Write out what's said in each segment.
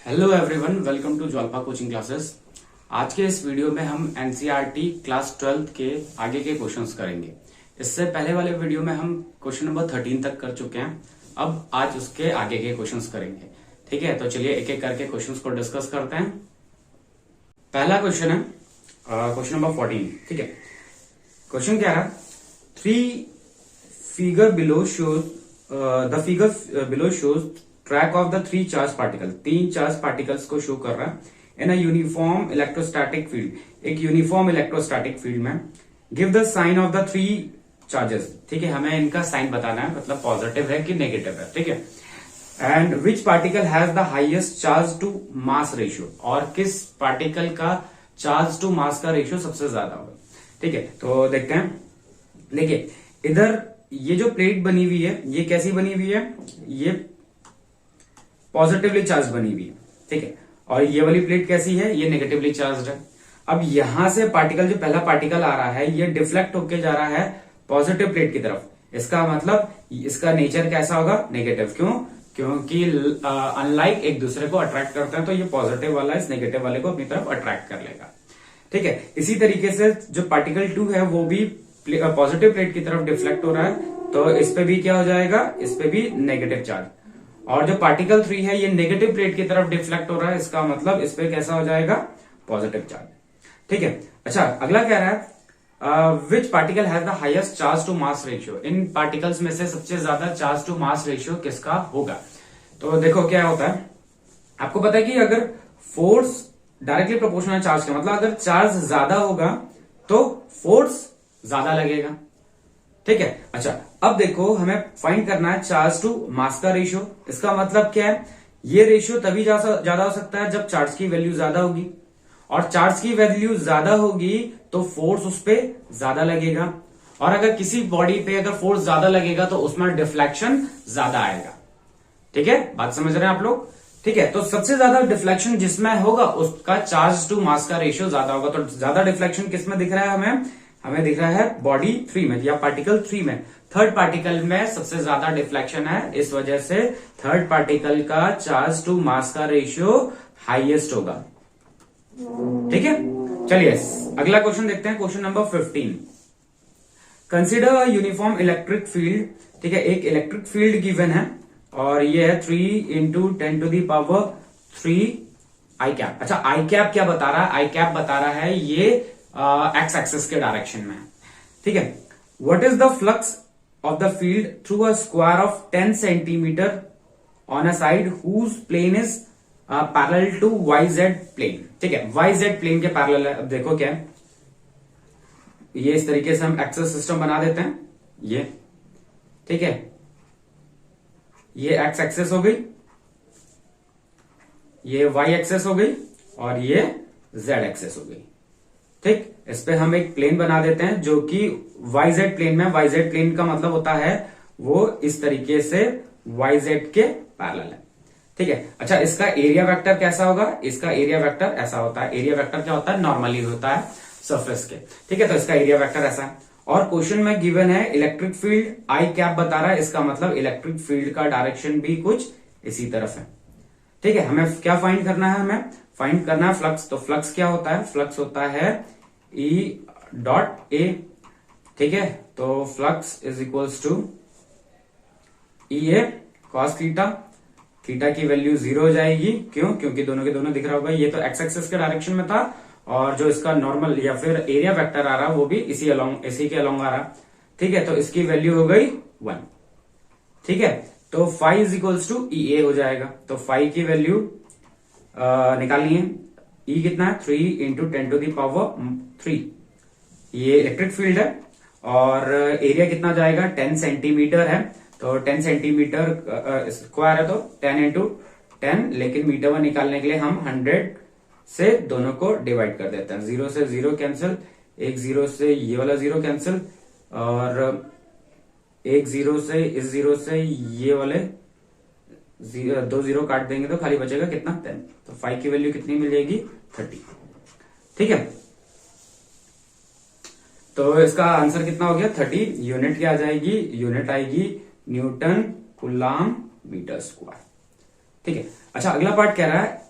Hello everyone, welcome to Jwalpa coaching classes. आज के इस वीडियो में हम एनसीईआरटी क्लास 12th के आगे के क्वेश्चंस करेंगे। इससे पहले वाले वीडियो में हम क्वेश्चन नंबर 13 तक कर चुके हैं। अब आज उसके आगे के क्वेश्चंस करेंगे। ठीक है, तो चलिए एक एक करके क्वेश्चंस को डिस्कस करते हैं। पहला क्वेश्चन है क्वेश्चन नंबर 14। ठीक है, क्वेश्चन क्या है? Figure below shows track of the 3 charge particle. 3 charge particles को शो कर रहा है in a uniform electrostatic field. एक यूनिफॉर्म इलेक्ट्रोस्टैटिक फील्ड में give the sign of the 3 charges. ठीक है, हमें इनका साइन बताना है, मतलब पॉजिटिव है कि नेगेटिव है। ठीक है, and which particle has the highest charge to mass ratio. और किस पार्टिकल का चार्ज टू मास का रेशियो सबसे ज्यादा होगा। ठीक है, तो देखते हैं। देखिए, इधर ये जो प्लेट बनी हुई है, ये कैसी बनी हुई है? ये पॉजिटिवली चार्ज बनी हुई है। ठीक है, और ये वाली प्लेट कैसी है? ये नेगेटिवली चार्ज है। अब यहां से पार्टिकल, जो पहला पार्टिकल आ रहा है, ये डिफ्लेक्ट होके जा रहा है पॉजिटिव प्लेट की तरफ। इसका मतलब इसका नेचर कैसा होगा? नेगेटिव। क्यों? क्योंकि अनलाइक एक दूसरे को अट्रैक्ट करते हैं, तो ये पॉजिटिव वाला इस नेगेटिव वाले को अपनी तरफ अट्रैक्ट कर लेगा। ठीक है, इसी तरीके से जो पार्टिकल 2 है वो भी पॉजिटिव प्लेट की तरफ डिफ्लेक्ट हो रहा है, तो इस पे भी क्या हो जाएगा? इस पे भी नेगेटिव चार्ज। और जो पार्टिकल 3 है, ये नेगेटिव प्लेट की तरफ डिफ्लेक्ट हो रहा है, इसका मतलब इस पे कैसा हो जाएगा? Positive charge. ठीक है, अच्छा अगला क्या रहा है? Which particle has the highest charge to mass ratio. इन पार्टिकल्स में से सबसे ज्यादा चार्ज टू मास रेशियो किसका होगा? तो देखो क्या होता है, आपको पता है कि अगर फोर्स डायरेक्टली प्रोपोर्शनल चार्ज का, मतलब अगर चार्ज ज्यादा होगा तो फोर्स ज्यादा लगेगा। ठीक है, अच्छा अब देखो, हमें फाइंड करना है चार्ज टू मास का रेशियो। इसका मतलब क्या है? ये रेशियो तभी ज्यादा हो सकता है जब चार्ज की वैल्यू ज्यादा होगी, और चार्ज की वैल्यू ज्यादा होगी तो फोर्स उस पर ज्यादा लगेगा। और अगर किसी बॉडी पे अगर फोर्स ज्यादा लगेगा तो उसमें डिफ्लेक्शन ज्यादा आएगा। ठीक है, बात समझ रहे हैं आप लोग? ठीक है, तो सबसे ज्यादा डिफ्लेक्शन जिसमें होगा उसका चार्ज टू मास का रेशियो ज्यादा होगा। तो ज्यादा डिफ्लेक्शन किसमें दिख रहा है? हमें दिख रहा है बॉडी 3 में या पार्टिकल 3 में। थर्ड पार्टिकल में सबसे ज्यादा डिफ्लेक्शन है, इस वजह से थर्ड पार्टिकल का चार्ज टू मास का रेशियो हाईएस्ट होगा। ठीक है, चलिए अगला क्वेश्चन देखते हैं। Question number 15। Consider a uniform electric field. ठीक है, एक इलेक्ट्रिक फील्ड गिवन है और ये है 3 into 10 to the power 3 I cap. अच्छा, आई कैप क्या बता रहा है? आई कैप बता रहा है ये एक्स एक्सिस के डायरेक्शन में। ठीक है, what is the flux of the field through a square of 10 centimetre on a side whose plane is parallel to Y Z plane. ठीक है, वाई जेड प्लेन के पैरेलल है। अब देखो क्या है, ये इस तरीके से हम एक्सिस सिस्टम बना देते हैं। ये ठीक है, ये एक्स एक्सिस हो गई, ये वाई एक्सिस हो गई, और ये जेड एक्सिस हो गई। ठीक, इस पे हम एक प्लेन बना देते हैं जो कि वाई जेड प्लेन में। वाई जेड प्लेन का मतलब होता है वो इस तरीके से वाई जेड के पैरेलल है। ठीक है, अच्छा इसका एरिया वेक्टर कैसा होगा? इसका एरिया वेक्टर ऐसा होता है। एरिया वेक्टर क्या होता है? नॉर्मली होता है सरफेस के। ठीक है, तो इसका एरिया वेक्टर ऐसा है। और क्वेश्चन में गिवन है इलेक्ट्रिक फील्ड आई कैप बता रहा है, इसका मतलब इलेक्ट्रिक फील्ड का डायरेक्शन भी कुछ इसी तरफ है। ठीक है, हमें क्या फाइंड करना है? हमें फाइंड करना है फ्लक्स। तो फ्लक्स क्या होता है? फ्लक्स होता है E डॉट ए। ठीक है, तो flux is equals to E A cos theta. Theta की वैल्यू 0 हो जाएगी। क्यों? क्योंकि दोनों के दोनों दिख रहा होगा, ये तो एक्स एक्सिस के डायरेक्शन में था, और जो इसका नॉर्मल या फिर एरिया वेक्टर आ रहा वो भी इसी के अलोंग आ रहा। ठीक है, तो इसकी वैल्यू हो गई 1। ठीक है, तो phi is equals to E ए हो जाएगा। तो फाई की वैल्यू निकालनी है। ई कितना है? 3 इंटू 10 टू दी पावर 3। ये इलेक्ट्रिक फील्ड है, और एरिया कितना जाएगा? 10 सेंटीमीटर है, तो 10 सेंटीमीटर स्क्वायर है, तो 10 इंटू 10, लेकिन मीटर में निकालने के लिए हम 100 से दोनों को डिवाइड कर देते हैं। 0 से 0 कैंसिल, एक 0 से ये वाला 0 कैंसिल, और एक 0 से इस 0 से ये वाले 2 0 काट देंगे तो खाली बचेगा कितना? 10। तो 5 की वैल्यू कितनी मिल जाएगी? 30। ठीक है, तो इसका आंसर कितना हो गया? 30। यूनिट क्या आ जाएगी? यूनिट आएगी न्यूटन कूलाम मीटर स्क्वायर। ठीक है, अच्छा अगला पार्ट कह रहा है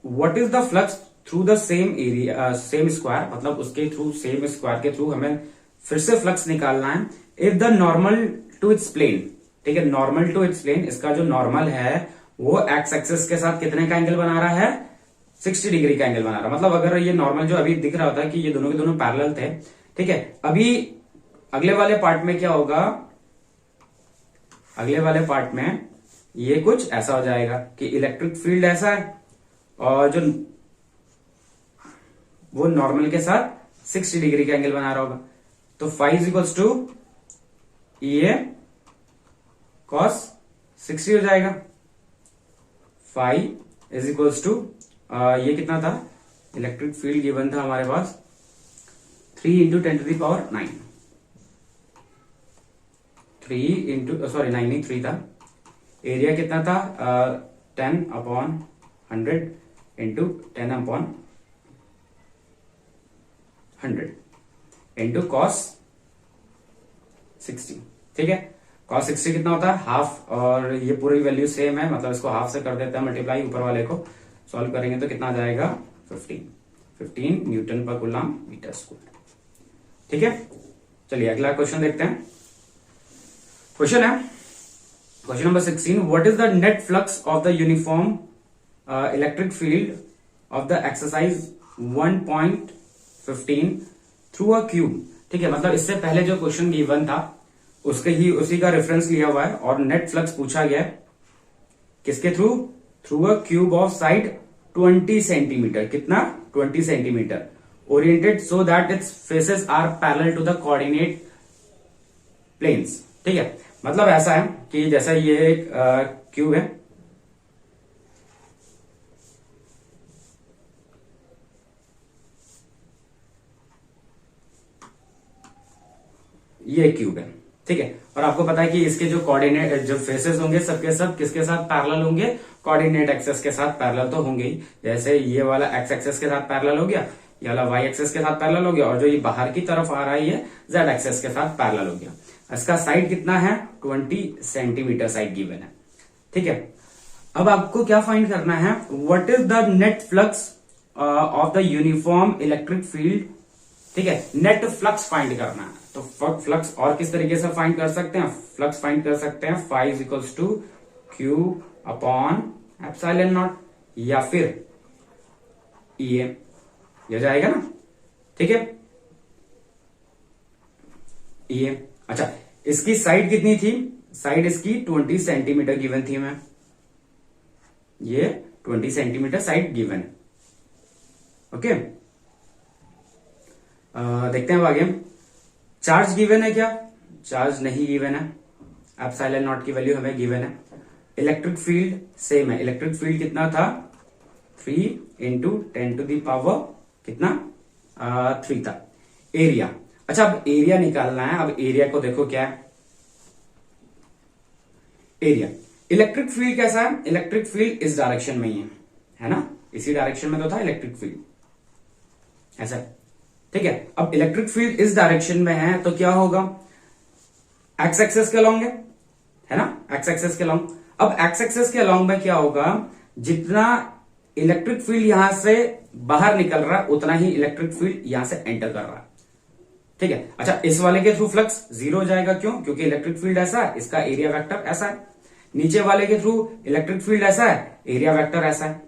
what is the flux through the same area same square, मतलब उसके थ्रू सेम स्क्वायर के थ्रू हमें फिर से फ्लक्स निकालना है। If the normal to its plane, ठीक है, नॉर्मल टू इट्स प्लेन, इसका जो नॉर्मल है वो एक्स एक्सिस के साथ कितने का एंगल बना रहा है, 60 डिग्री का एंगल बना रहा है। मतलब अगर ये नॉर्मल जो अभी दिख रहा होता है कि ये दोनों के दोनों पैरेलल थे, ठीक है, अभी अगले वाले पार्ट में क्या होगा, अगले वाले पार्ट में ये कुछ ऐसा हो जाएगा कि इलेक्ट्रिक फील्ड ऐसा है और जो वो नॉर्मल के साथ 60 डिग्री का एंगल बना रहा होगा। तो phi is equals to a cos 60 हो जाएगा। फाई इज इक्वल्स टू ये कितना था, इलेक्ट्रिक फील्ड गिवन था हमारे पास 3 into 10 to the power 9, 3 into sorry 9 नहीं 3 था। एरिया कितना था 10 upon 100 into 10 upon 100 into cos 60, ठीक है। कॉस 60 कितना होता है हाफ, और ये पूरी वैल्यू सेम है, मतलब इसको हाफ से कर देते हैं मल्टीप्लाई, ऊपर वाले को सॉल्व करेंगे तो कितना आ जाएगा 15 Newton per coulomb metre square, ठीक है। चलिए अगला क्वेश्चन देखते हैं। क्वेश्चन है question number 16, what is the net flux of the uniform electric field of the exercise 1.15 through a cube, ठीक है। मतलब इससे पहले जो क्वेश्चन गिवन था उसके ही उसी का रेफरेंस लिया हुआ है और नेट फ्लक्स पूछा गया है किसके through, through a cube of side 20 centimetre, कितना 20 centimetre, oriented so that its faces are parallel to the coordinate planes, ठीक है। मतलब ऐसा है कि जैसा ये एक क्यूब है, ये क्यूब है, ठीक है, और आपको पता है कि इसके जो कोऑर्डिनेट जो फेसेस होंगे सबके सब किसके साथ पैरेलल होंगे, कोऑर्डिनेट एक्सेस के साथ पैरेलल तो होंगे ही। जैसे ये वाला एक्स एक्सेस के साथ पैरेलल हो गया, ये वाला वाई एक्सेस के साथ पैरेलल हो गया, और जो ये बाहर की तरफ आ रहा है ये जेड एक्सेस के साथ पैरेलल हो गया। इसका साइड कितना है 20 सेंटीमीटर साइड गिवन है, ठीक है। अब आपको क्या फाइंड करना है, what is the net flux of the uniform electric field, ठीक है, नेट फ्लक्स फाइंड करना है। तो फ्लक्स और किस तरीके से फाइंड कर सकते हैं, फ्लक्स फाइंड कर सकते हैं phi is equals to q upon epsilon naught, या फिर ये जाएगा ना, ठीक है, ये अच्छा। इसकी साइड कितनी थी, साइड इसकी 20 सेंटीमीटर गिवन थी, मैं ये 20 सेंटीमीटर साइड गिवन, ओके। देखते हैं अब आगे। चार्ज गिवन है क्या, चार्ज नहीं गिवन है, एप्सिलॉन नॉट की वैल्यू हमें गिवन है। इलेक्ट्रिक फील्ड सेम है, इलेक्ट्रिक फील्ड कितना था 3 इंटू 10 टू द पावर कितना 3 था। एरिया, अच्छा अब एरिया निकालना है। अब एरिया को देखो क्या है, एरिया इलेक्ट्रिक फील्ड कैसा है, इलेक्ट्रिक फील्ड इस डायरेक्शन में ही है ना, इसी डायरेक्शन में तो था इलेक्ट्रिक फील्ड ऐसा, ठीक है। अब इलेक्ट्रिक फील्ड इस डायरेक्शन में है तो क्या होगा, एक्स एक्सेस के अलॉन्ग है ना, एक्स एक्सेस के अलॉन्ग। अब एक्स एक्सेस के अलॉन्ग में क्या होगा, जितना इलेक्ट्रिक फील्ड यहां से बाहर निकल रहा है उतना ही इलेक्ट्रिक फील्ड यहां से एंटर कर रहा है, ठीक है। अच्छा इस वाले के थ्रू फ्लक्स 0 हो जाएगा, क्यों, क्योंकि इलेक्ट्रिक फील्ड ऐसा है, इसका एरिया वेक्टर ऐसा है। नीचे वाले के थ्रू इलेक्ट्रिक फील्ड ऐसा है, एरिया वेक्टर ऐसा है,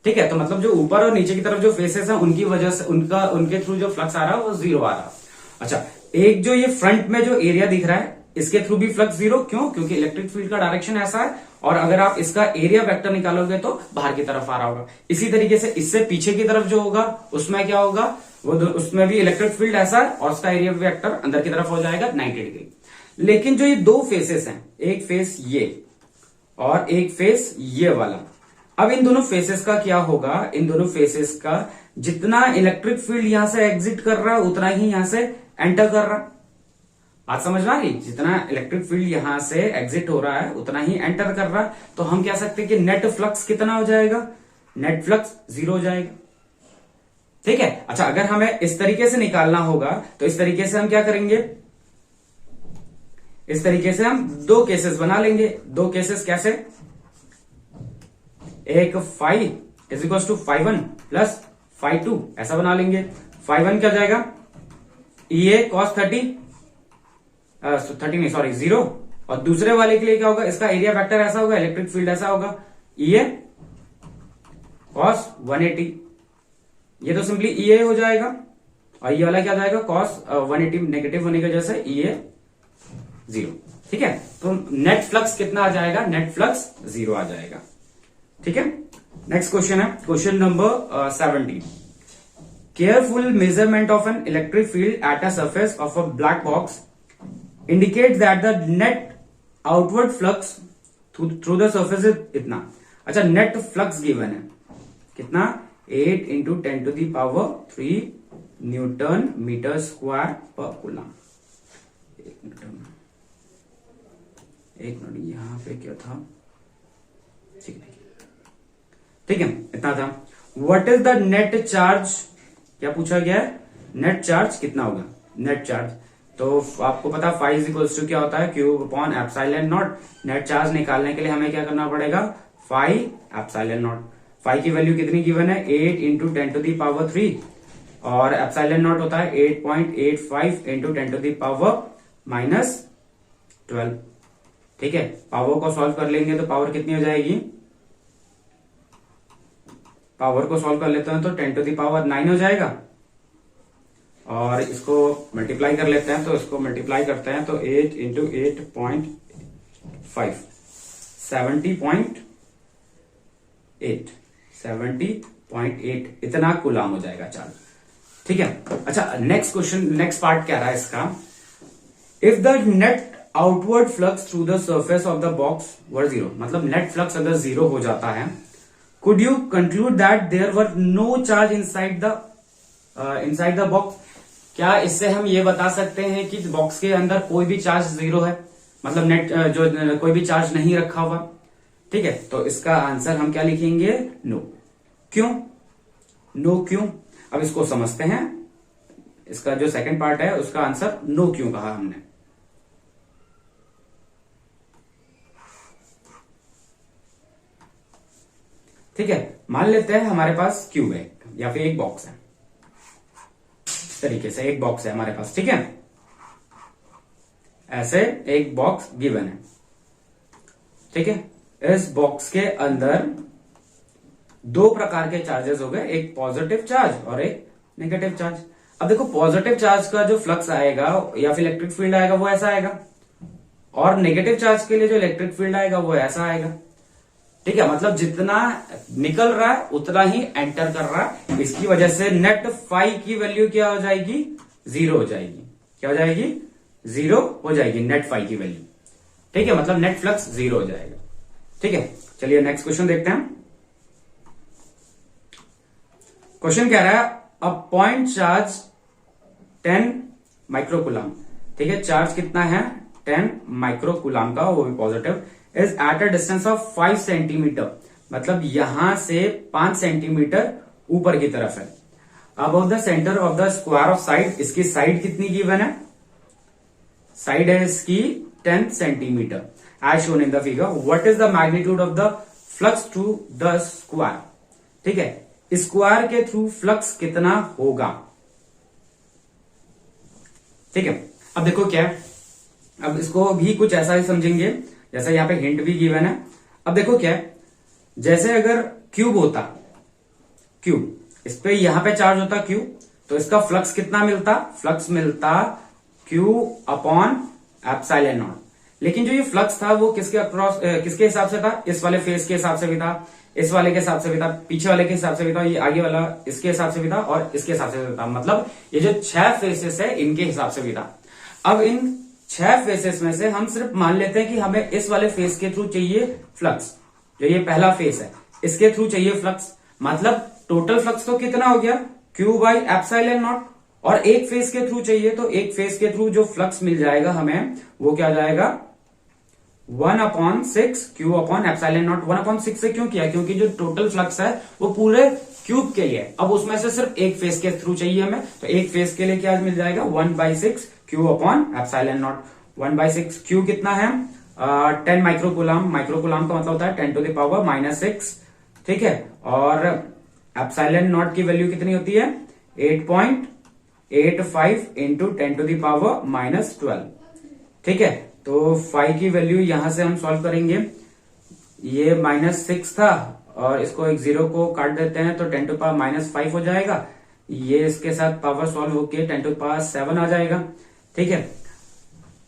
ठीक है। तो मतलब जो ऊपर और नीचे की तरफ जो फेसेस हैं उनकी वजह से उनके थ्रू जो फ्लक्स आ रहा है वो 0 आ रहा है। अच्छा एक जो ये फ्रंट में जो एरिया दिख रहा है इसके थ्रू भी फ्लक्स 0, क्यों, क्योंकि इलेक्ट्रिक फील्ड का डायरेक्शन ऐसा है, और अगर आप इसका एरिया वेक्टर निकालोगे तो बाहर की तरफ आ रहा होगा। इसी तरीके से इससे पीछे की तरफ जो होगा उसमें क्या होगा, वो उसमें भी इलेक्ट्रिक फील्ड ऐसा है और उसका एरिया वेक्टर अंदर की तरफ हो जाएगा 90 डिग्री। लेकिन जो ये दो फेसेस हैं, एक फेस ये और एक फेस ये वाला, अब इन दोनों फेसेस का क्या होगा, इन दोनों फेसेस का जितना इलेक्ट्रिक फील्ड यहां से एग्जिट कर रहा है उतना ही यहां से एंटर कर रहा है। बात समझ में आ रही, जितना इलेक्ट्रिक फील्ड यहां से एग्जिट हो रहा है उतना ही एंटर कर रहा है। तो हम कह सकते हैं कि नेट फ्लक्स कितना हो जाएगा, नेट फ्लक्स 0 हो जाएगा, ठीक है। अच्छा अगर हमें इस तरीके से निकालना होगा तो इस तरीके से हम क्या करेंगे, इस तरीके से हम दो केसेस बना लेंगे। दो केसेस कैसे, एक phi is equal to five one plus five two, ऐसा बना लेंगे। फाइव वन क्या जाएगा, ई ए कॉस 30 नहीं सॉरी 0, और दूसरे वाले के लिए क्या होगा, इसका एरिया वेक्टर ऐसा होगा, इलेक्ट्रिक फील्ड ऐसा होगा, ई ए कॉस 180। ये तो सिंपली ई ए हो जाएगा, और ये वाला क्या जाएगा, कॉस 180 नेगेटिव होने की वजह से ई ए 0। ठीक है, तो नेट फ्लक्स कितना आ जाएगा, नेट फ्लक्स 0 आ जाएगा। ठीक है, नेक्स्ट क्वेश्चन है question number 17। Careful measurement of an electric field at a surface of a black box indicate that the net outward flux through the surface is इतना। अच्छा, net flux given है कितना, 8 into 10 to the power 3 newton metre square per coulomb. एक minute यहां पे क्या था, ठीक है इतना था। What is the net charge, क्या पूछा गया है, नेट चार्ज कितना होगा, नेट चार्ज तो आपको पता फाई इज इक्वल्स टू क्या होता है, cube upon epsilon not. Net charge निकालने के लिए हमें क्या करना पड़ेगा, फाई एप्सिलॉन नॉट। फाई की वैल्यू कितनी गिवन है, 8 इंटू 10 टू दी पावर 3, और एप्सिलॉन नॉट होता है 8.85 इंटू 10 टू दी पावर -12। ठीक है, पावर को सॉल्व कर लेंगे तो पावर कितनी हो जाएगी, पावर को सॉल्व कर लेते हैं तो 10 टू दी पावर 9 हो जाएगा, और इसको मल्टीप्लाई कर लेते हैं तो इसको मल्टीप्लाई करते हैं तो 8 इंटू 8.5 70.8 इतना कूलम हो जाएगा चार्ज। ठीक है, अच्छा नेक्स्ट क्वेश्चन, नेक्स्ट पार्ट क्या रहा है इसका, if the net outward flux through the surface of the box were 0, मतलब नेट फ्लक्स अगर 0 हो जाता है, could you conclude that there were no charge inside the box? क्या इससे हम ये बता सकते हैं कि बॉक्स के अंदर कोई भी चार्ज 0 है, मतलब नेट जो कोई भी चार्ज नहीं रखा हुआ। ठीक है, तो इसका आंसर हम क्या लिखेंगे, नो। क्यों, नो क्यों, अब इसको समझते हैं। इसका जो सेकंड पार्ट है उसका आंसर नो क्यों कहा हमने। ठीक है, मान लेते हैं हमारे पास क्यूब है या फिर एक बॉक्स है, इस तरीके से एक बॉक्स है हमारे पास। ठीक है, ऐसे एक बॉक्स गिवन है। ठीक है, इस बॉक्स के अंदर दो प्रकार के चार्जेस हो गए, एक पॉजिटिव चार्ज और एक नेगेटिव चार्ज। अब देखो पॉजिटिव चार्ज का जो फ्लक्स आएगा या फिर इलेक्ट्रिक फील्ड आएगा वो ऐसा आएगा, और नेगेटिव चार्ज के लिए जो इलेक्ट्रिक फील्ड आएगा वो ऐसा आएगा। ठीक है, मतलब जितना निकल रहा है उतना ही एंटर कर रहा है, इसकी वजह से नेट फाई की वैल्यू क्या हो जाएगी, 0 हो जाएगी। क्या हो जाएगी, 0 हो जाएगी नेट फाई की वैल्यू। ठीक है, मतलब नेट फ्लक्स 0 हो जाएगा। ठीक है, चलिए नेक्स्ट क्वेश्चन देखते हैं। क्वेश्चन कह रहा है अ पॉइंट चार्ज 10 माइक्रोकूलम। ठीक है, चार्ज कितना है, 10 माइक्रोकूलम का, वो भी positive, is at a distance of 5 centimetre, मतलब यहां से 5 सेंटीमीटर ऊपर की तरफ है। Above the centre of the square of side, इसकी साइड कितनी गिवन है, साइड है इसकी 10 centimetre as shown in the figure. What is the magnitude of the flux through the square. ठीक है, स्क्वायर के थ्रू फ्लक्स कितना होगा। ठीक है, अब देखो क्या है, अब इसको भी कुछ ऐसा ही समझेंगे जैसा यहाँ पे हिंट भी गिवन है। अब देखो क्या है, जैसे अगर क्यूब होता, क्यूब इस पे यहां पे चार्ज होता क्यूब, तो इसका फ्लक्स कितना मिलता, फ्लक्स मिलता क्यू अपॉन एप्सिलॉन नॉट। लेकिन जो ये फ्लक्स था वो किसके अक्रॉस, किसके हिसाब से था, इस वाले फेस के हिसाब से भी था, इस वाले के हिसाब से भी था, पीछे वाले के हिसाब से भी था, ये आगे वाला इसके हिसाब से भी था, और इसके हिसाब से भी था। मतलब ये जो 6 फेसेस है इनके हिसाब से भी था। अब इन 6 फेसेस में से हम सिर्फ मान लेते हैं कि हमें इस वाले फेस के थ्रू चाहिए फ्लक्स, जो ये पहला फेस है इसके थ्रू चाहिए फ्लक्स, मतलब टोटल फ्लक्स तो कितना हो गया, क्यू बाई एप्सिलॉन नॉट, और एक फेस के थ्रू चाहिए तो एक फेस के थ्रू जो फ्लक्स मिल जाएगा हमें वो क्या जाएगा, 1/6 क्यू अपॉन एप्सिलॉन नॉट। 1/6 से क्यों किया, क्योंकि जो टोटल फ्लक्स है वो पूरे क्यूब के लिए, अब उसमें से सिर्फ एक फेस के थ्रू चाहिए हमें, तो एक फेस के लिए क्या मिल जाएगा, 1/6 Q upon epsilon not. 1/6 Q कितना है, 10 माइक्रोकूलम, माइक्रोकूलम का मतलब होता है 10 टू द पावर -6, ठीक है, और एप्सिलॉन नॉट की वैल्यू कितनी होती है 8.85 इंटू 10⁻⁻12। ठीक है, तो फाइव की वैल्यू यहां से हम सॉल्व करेंगे, ये -6 था और इसको एक जीरो को काट देते हैं तो 10⁻⁻5 हो जाएगा, ये इसके साथ पावर सॉल्व होके 10⁻7 आ जाएगा। ठीक है,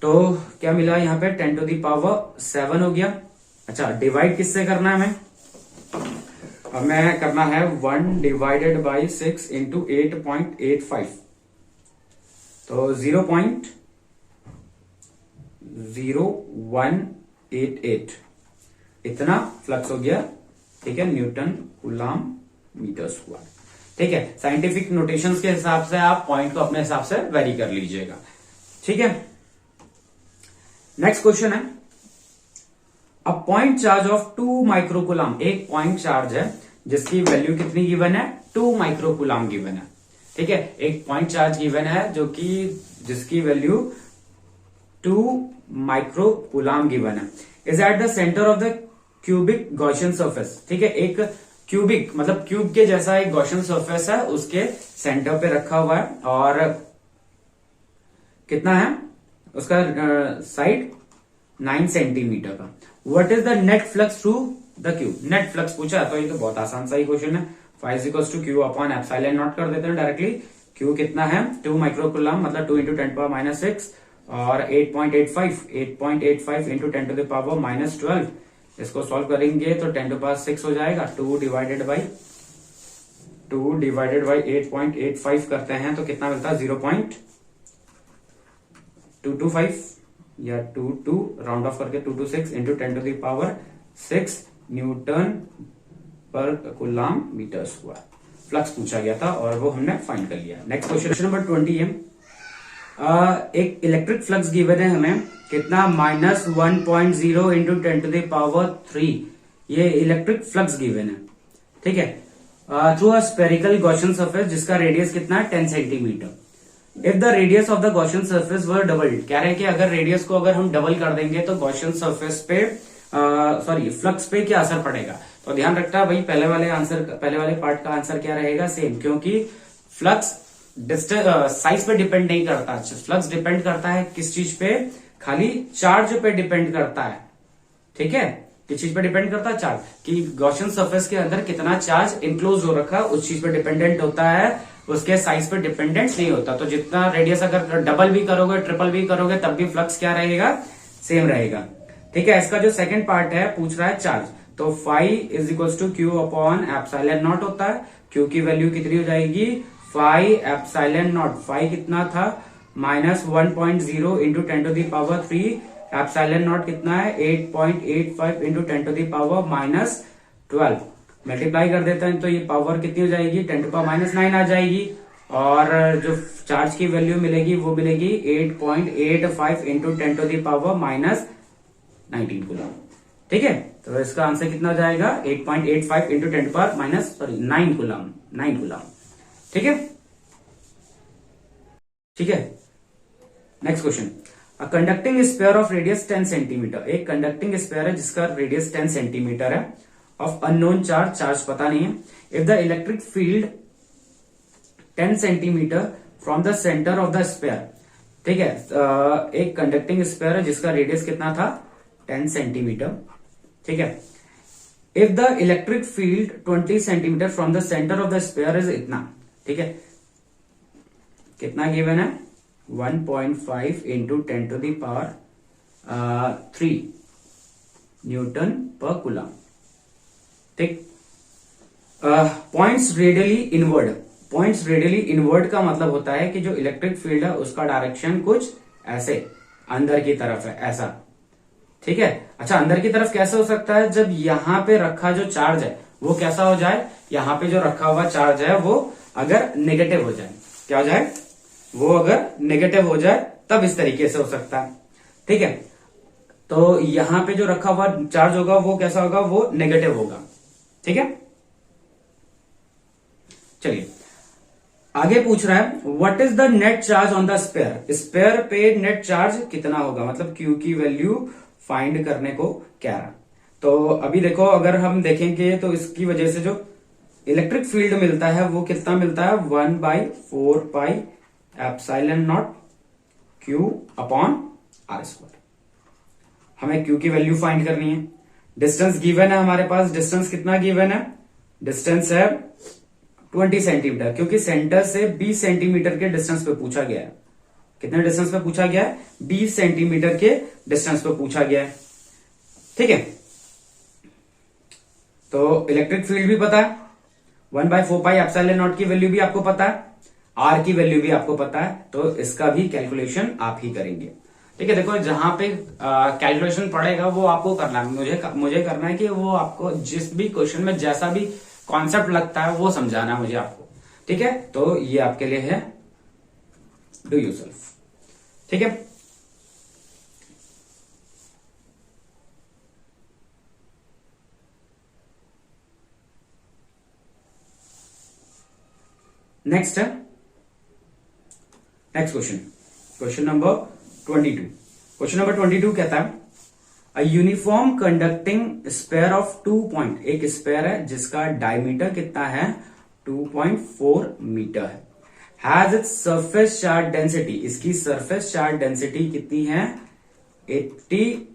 तो क्या मिला यहाँ पे 10⁻7 हो गया। अच्छा, डिवाइड किससे करना है हमें, हमें करना है 1/6 इंटू 8.85, तो 0.0188 इतना फ्लक्स हो गया। ठीक है, न्यूटन कूलम मीटर स्क्वायर। ठीक है, साइंटिफिक नोटेशंस के हिसाब से आप पॉइंट को अपने हिसाब से वेरी कर लीजिएगा। ठीक है, नेक्स्ट क्वेश्चन है, a point charge of 2 microcoulomb, एक पॉइंट चार्ज है जिसकी वैल्यू कितनी गिवन है 2 माइक्रोकूलम गिवन है। ठीक है, एक पॉइंट चार्ज गिवन है जो कि जिसकी वैल्यू 2 माइक्रोकूलम गिवन है, is at the centre of the cubic Gaussian surface. ठीक है, एक क्यूबिक मतलब क्यूब के जैसा एक गॉसियन सरफेस है, उसके सेंटर पे रखा हुआ है और कितना है उसका साइड 9 सेंटीमीटर का। What is the net flux through the cube, net flux पूछा है तो ये तो बहुत आसान सा ही क्वेश्चन है। Phi equals to q upon epsilon naught कर देते हैं डायरेक्टली। क्यू कितना है 2 माइक्रोकूलम मतलब 2 इंटू 10⁻⁻6 और 8.85 इंटू 10⁻⁻12, इसको सॉल्व करेंगे तो 10⁻6 हो जाएगा। 2 डिवाइडेड बाई 8.85 करते हैं तो कितना मिलता है 0.225 या 22 राउंड ऑफ करके 226 into 10⁻6 Newton per coulomb metre square flux पूछा गया था और वो हमने फाइंड कर लिया। नेक्स्ट क्वेश्चन नंबर 20 है, एक इलेक्ट्रिक फ्लक्स गिवन है हमें कितना -1.0 इंटू 10⁻3, ये इलेक्ट्रिक फ्लक्स गिवन है। ठीक है, through a spherical Gaussian surface जिसका रेडियस कितना है 10 centimetre. If the radius of the Gaussian surface were doubled, कह रहे हैं कि अगर रेडियस को अगर हम डबल कर देंगे तो गॉसियन सरफेस पे फ्लक्स पे क्या असर पड़ेगा। तो ध्यान रखना भाई, पहले वाले पार्ट का आंसर क्या रहेगा सेम, क्योंकि फ्लक्स साइज पे डिपेंड नहीं करता, फ्लक्स डिपेंड करता है किस चीज पे, खाली चार्ज पे डिपेंड करता है। ठीक है, किस चीज पे डिपेंड करता है, चार्ज, कि गॉसियन सरफेस के अंदर कितना चार्ज इंक्लोज हो रखा है उस चीज पे डिपेंडेंट होता है, उसके साइज पे डिपेंडेंट नहीं होता। तो जितना रेडियस अगर डबल भी करोगे ट्रिपल भी करोगे तब भी फ्लक्स क्या रहेगा सेम रहेगा। ठीक है, इसका जो सेकंड पार्ट है पूछ रहा है चार्ज, तो phi is equal to q upon epsilon naught होता है। क्यू की वैल्यू कितनी हो जाएगी 5 एप्सिलॉन नॉट, 5 कितना था -1.0 इंटू 10⁻3, एप्सिलॉन नॉट कितना है 8.85 इंटू 10⁻12, मल्टीप्लाई कर देते हैं तो ये पावर कितनी हो जाएगी 10⁻9 आ जाएगी, और जो चार्ज की वैल्यू मिलेगी वो मिलेगी 8.85 इंटू 10⁻19 कूलम। ठीक है, तो इसका आंसर कितना हो जाएगा 8.85 इंटू 9 कूलम। ठीक है, ठीक है। Next question, a conducting sphere of radius 10 centimetre, एक कंडक्टिंग स्पेयर है जिसका रेडियस 10 सेंटीमीटर है, ऑफ अननोन चार्ज पता नहीं है। If the electric field 10 centimetre from the centre of the sphere. ठीक है, एक कंडक्टिंग स्पेयर है जिसका रेडियस कितना था 10 सेंटीमीटर। ठीक है, if the electric field 20 centimetre from the centre of the spare is इतना। ठीक है, कितना गिवन है 1.5 इंटू 10⁻³ न्यूटन पर कूलम। ठीक, points radially inward, points radially inward का मतलब होता है कि जो इलेक्ट्रिक फील्ड है उसका डायरेक्शन कुछ ऐसे अंदर की तरफ है, ऐसा। ठीक है, अच्छा अंदर की तरफ कैसे हो सकता है, जब यहां पे रखा जो चार्ज है वो कैसा हो जाए, यहां पे जो रखा हुआ चार्ज है वो अगर नेगेटिव हो जाए, क्या हो जाए, वो अगर नेगेटिव हो जाए तब इस तरीके से हो सकता है। ठीक है, तो यहां पे जो रखा हुआ चार्ज होगा वो कैसा होगा, वो नेगेटिव होगा। ठीक है, चलिए आगे पूछ रहा है what is the net charge on the sphere, sphere पे नेट चार्ज कितना होगा, मतलब क्यू की वैल्यू फाइंड करने को कह रहा। तो अभी देखो अगर हम देखेंगे तो इसकी वजह से जो इलेक्ट्रिक फील्ड मिलता है वो कितना मिलता है, 1/4πε0 Q अपॉन R स्क्वायर। हमें Q की वैल्यू फाइंड करनी है। डिस्टेंस गिवन है हमारे पास, डिस्टेंस कितना गिवन है, डिस्टेंस है 20 सेंटीमीटर, क्योंकि सेंटर से 20 सेंटीमीटर के डिस्टेंस पे पूछा गया है। कितने डिस्टेंस पे पूछा गया है, 20 सेंटीमीटर के डिस्टेंस पे पूछा गया है। ठीक है, तो इलेक्ट्रिक फील्ड भी पता है, 1/4πε0 की वैल्यू भी आपको पता है, आर की वैल्यू भी आपको पता है, तो इसका भी कैलकुलेशन आप ही करेंगे। ठीक है, देखो जहां पे कैलकुलेशन पड़ेगा वो आपको करना है, मुझे करना है कि वो आपको जिस भी क्वेश्चन में जैसा भी कॉन्सेप्ट लगता है वो समझाना है मुझे आपको। ठीक है, तो ये आपके लिए है डू योरसेल्फ। ठीक है, नेक्स्ट है, next question, question number 22। Question number 22 कहता है a uniform conducting sphere of 2 point, एक स्पेयर है जिसका डायमीटर कितना है 2.4 मीटर है, has its surface charge density, इसकी सरफेस चार्ज डेंसिटी कितनी है 80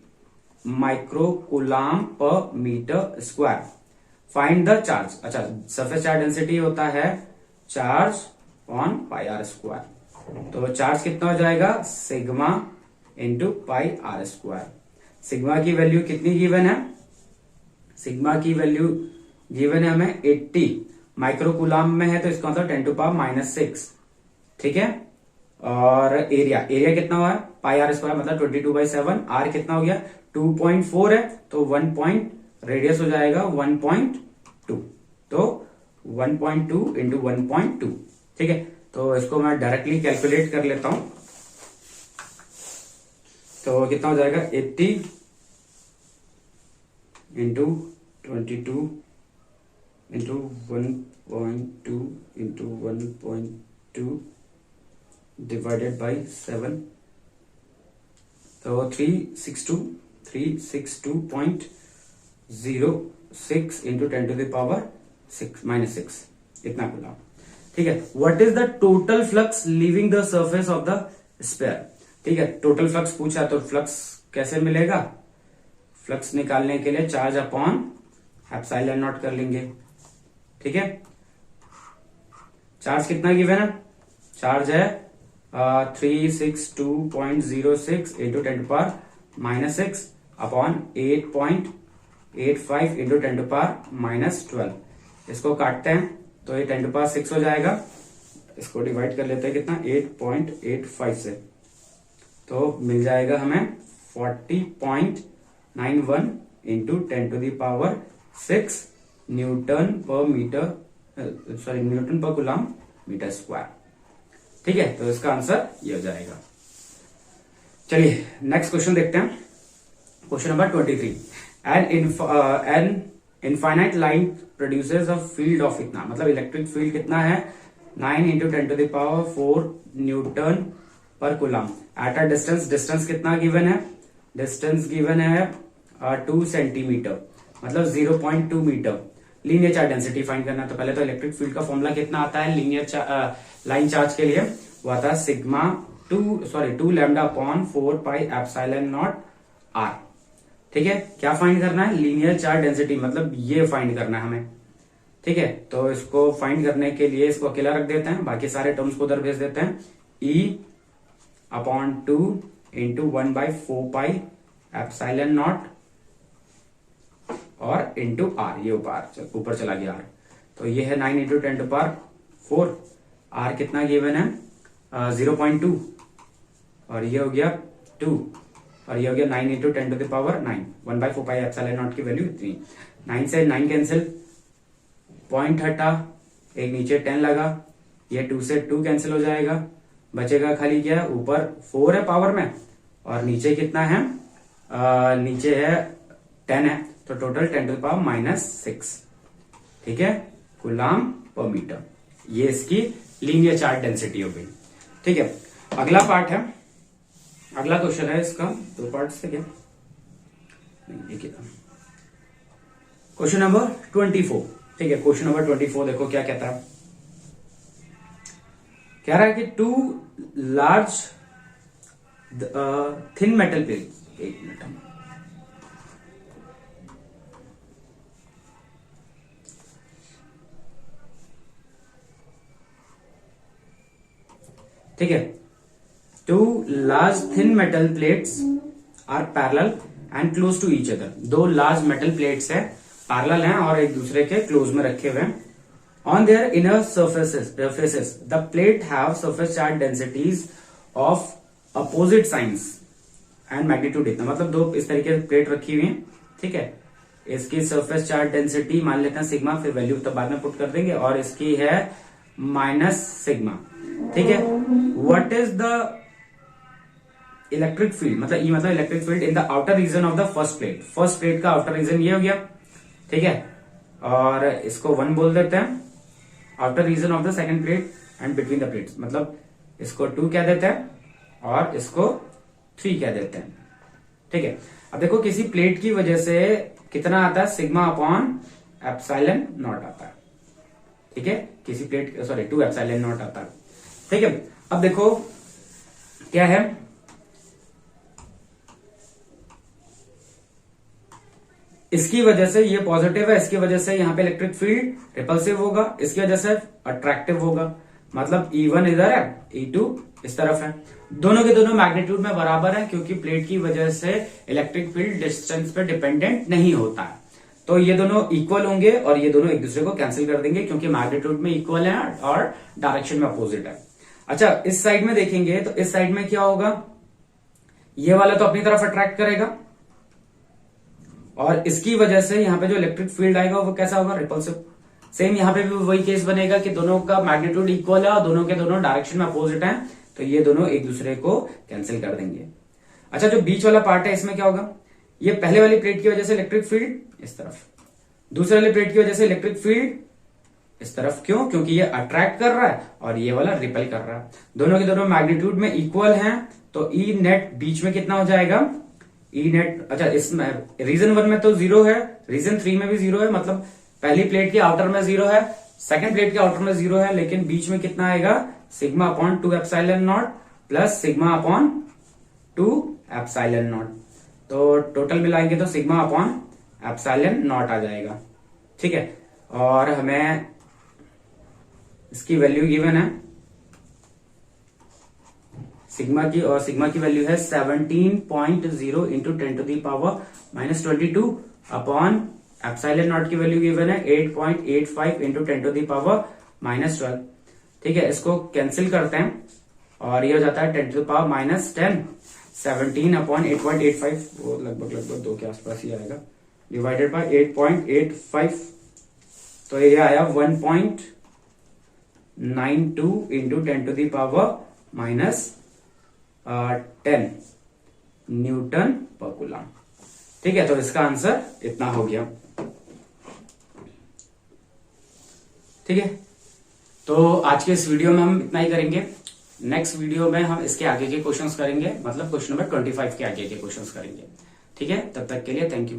microcoulomb per metre square, find the charge. अच्छा, सरफेस चार्ज डेंसिटी होता है charge on pi r square, तो चार्ज कितना हो जाएगा sigma into pi r square. Sigma की वैल्यू कितनी गिवन है, सिग्मा की वैल्यू गिवन है हमें 80 माइक्रोकूलाम में है, तो इसका मतलब 10⁻⁻⁶। ठीक है, और एरिया कितना हुआ है पाई आर स्क्वायर मतलब 22/7, आर कितना हो गया 2.4 है, तो 1 पॉइंट रेडियस हो जाएगा 1.2, तो 1.2 इंटू 1.2। ठीक है, तो इसको मैं डायरेक्टली कैलकुलेट कर लेता हूं, तो कितना हो जाएगा 80 into 22 into 1.2 into 1.2 divided by 7, तो 362.06 इंटू 10⁻⁶ इतना कूलम। ठीक है, what is the total flux leaving the surface of the sphere. ठीक है, टोटल फ्लक्स पूछा तो फ्लक्स कैसे मिलेगा, फ्लक्स निकालने के लिए चार्ज अपॉन एप्सिलॉन नॉट कर लेंगे। ठीक है, चार्ज कितना गिवन है, चार्ज है 362.06 इंटू 10⁻⁻⁶ अपॉन 8.85 इंटू 10⁻⁻12। इसको काटते हैं तो ये 10⁻⁶ हो जाएगा, इसको डिवाइड कर लेते हैं कितना 8.85 से, तो मिल जाएगा हमें 40.91 इंटू 10⁻⁶ न्यूटन पर metre, sorry Newton per coulomb metre square. ठीक है, तो इसका आंसर ये हो जाएगा। चलिए नेक्स्ट क्वेश्चन देखते हैं, question number 23। An infinite line produces a field of इतना, मतलब इलेक्ट्रिक फील्ड कितना है 9 into 10⁴ newton per coulomb at a distance, distance कितना गिवन है, डिस्टेंस गिवन है 2 सेंटीमीटर मतलब 0.2 metre. Linear charge density find करना है, तो पहले तो इलेक्ट्रिक फील्ड का फॉर्मूला कितना आता है लीनियर लाइन चार्ज के लिए, वो आता है सिग्मा 2 लैम्डा अपॉन 4πε0 r। ठीक है, क्या फाइंड करना है लीनियर चार्ज डेंसिटी, मतलब ये फाइंड करना है हमें। ठीक है, तो इसको फाइंड करने के लिए इसको अकेला रख देते हैं, बाकी सारे टर्म्स को उधर भेज देते हैं। E अपॉन 2 इंटू 1/4πε0 और इंटू आर, ये ऊपर चला गया आर, तो ये है 9 इंटू 10⁴, आर कितना गिवन है 0.2, और ये हो गया 2, और ये हो गया 9 इंटू 10⁹ 1/4πε0 की वैल्यू इतनी। 9 से 9 कैंसिल, पॉइंट हटा, एक नीचे 10 लगा, ये 2 से 2 कैंसिल हो जाएगा, बचेगा खाली क्या ऊपर 4 है पावर में, और नीचे कितना है नीचे है 10 है, तो टोटल 10⁻⁻⁶। ठीक है, कूलम पर मीटर, ये इसकी लीनियर चार्ज डेंसिटी हो गई। ठीक है, अगला पार्ट है, अगला क्वेश्चन है इसका 2 पार्ट से क्या नहीं, एक ही था। क्वेश्चन नंबर 24, ठीक है। क्वेश्चन नंबर 24 देखो क्या कहता है। कह रहा है कि two large thin metal plate, एक मिनट, ठीक है। Two large thin metal plates are parallel and close to each other. दो लार्ज मेटल प्लेट्स है, पैरेलल हैं और एक दूसरे के क्लोज में रखे हुए हैं। On their inner surfaces the plate have surface charge densities of opposite signs and magnitude इतना, मतलब दो इस तरीके से प्लेट रखी हुई है, ठीक है। इसकी सरफेस चार्ज डेंसिटी मान लेते हैं सिग्मा, फिर वैल्यू तो बाद में पुट कर देंगे, और इसकी है माइनस सिग्मा, ठीक है। What is the electric field, मतलब ये मतलब electric field in the outer region of the first plate. First plate का आउटर रीजन ये हो गया, ठीक है, और इसको 1 बोल देते हैं। Outer region of the second plate and between the plates, मतलब इसको 2 कह देते हैं और इसको 3 कह देते हैं, ठीक है। अब देखो किसी प्लेट की वजह से कितना आता है, सिग्मा अपॉन एप्सिलॉन नॉट आता है, ठीक है। किसी प्लेट, सॉरी 2 एप्सिलॉन नॉट आता है, ठीक है। अब देखो क्या है, इसकी वजह से ये पॉजिटिव है, इसकी वजह से यहां पे इलेक्ट्रिक फील्ड रिपल्सिव होगा, इसकी वजह से अट्रैक्टिव होगा, मतलब E1 इधर है, E2 इस तरफ है। दोनों के दोनों मैग्नीट्यूड में बराबर है, क्योंकि प्लेट की वजह से इलेक्ट्रिक फील्ड डिस्टेंस पे डिपेंडेंट नहीं होता है, तो ये दोनों इक्वल होंगे और ये दोनों एक दूसरे को कैंसिल कर देंगे, क्योंकि मैग्नीट्यूड में इक्वल है और डायरेक्शन में अपोजिट है। अच्छा, इस साइड में देखेंगे तो इस साइड में क्या होगा, ये वाला तो अपनी तरफ अट्रैक्ट करेगा, और इसकी वजह से यहां पे जो इलेक्ट्रिक फील्ड आएगा वो कैसा होगा, रिपल्सिव। सेम यहां पे भी वही केस बनेगा कि दोनों का मैग्नीट्यूड इक्वल है और दोनों के दोनों डायरेक्शन में अपोजिट हैं, तो ये दोनों एक दूसरे को कैंसिल कर देंगे। अच्छा, जो बीच वाला पार्ट है इसमें क्या होगा, ये पहले वाली प्लेट की वजह से इलेक्ट्रिक फील्ड इस तरफ, दूसरे वाली प्लेट की वजह से इलेक्ट्रिक फील्ड इस तरफ। क्यों? क्योंकि ये अट्रैक्ट कर रहा है और ये वाला रिपेल कर रहा है। दोनों के दोनों मैग्नीट्यूड में इक्वल हैं, तो ई नेट बीच में कितना हो जाएगा, ई नेट। अच्छा, इसमें रीजन 1 में तो 0 है, रीजन 3 में भी 0 है, मतलब पहली प्लेट के आउटर में 0 है, सेकंड प्लेट के आउटर में 0 है, लेकिन बीच में कितना आएगा, sigma upon 2 epsilon not plus sigma upon 2 epsilon not. तो टोटल मिलाएंगे तो सिग्मा अपॉन एप्सिलॉन नॉट आ जाएगा, ठीक है। और हमें इसकी वैल्यू गिवन है सिग्मा की, और सिग्मा की वैल्यू है 17.0 into 10 to the power -22 upon epsilon naught की वैल्यू गिवन है 8.85 इंटू 10 टू दी पावर -12, ठीक है। इसको कैंसिल करते हैं और ये हो जाता है 10 टू दी पावर -10, 17 अपॉन 8.85, वो लगभग 2 के आसपास ही आएगा, डिवाइडेड बाय 8.85, तो ये आया 1.92 into 10 to the power -10 newton per coulomb, ठीक है। तो इसका आंसर इतना हो गया, ठीक है। तो आज के इस वीडियो में हम इतना ही करेंगे। नेक्स्ट वीडियो में हम इसके आगे के क्वेश्चंस करेंगे, मतलब क्वेश्चन नंबर 25 के आगे के क्वेश्चंस करेंगे, ठीक है। तब तक के लिए थैंक यू।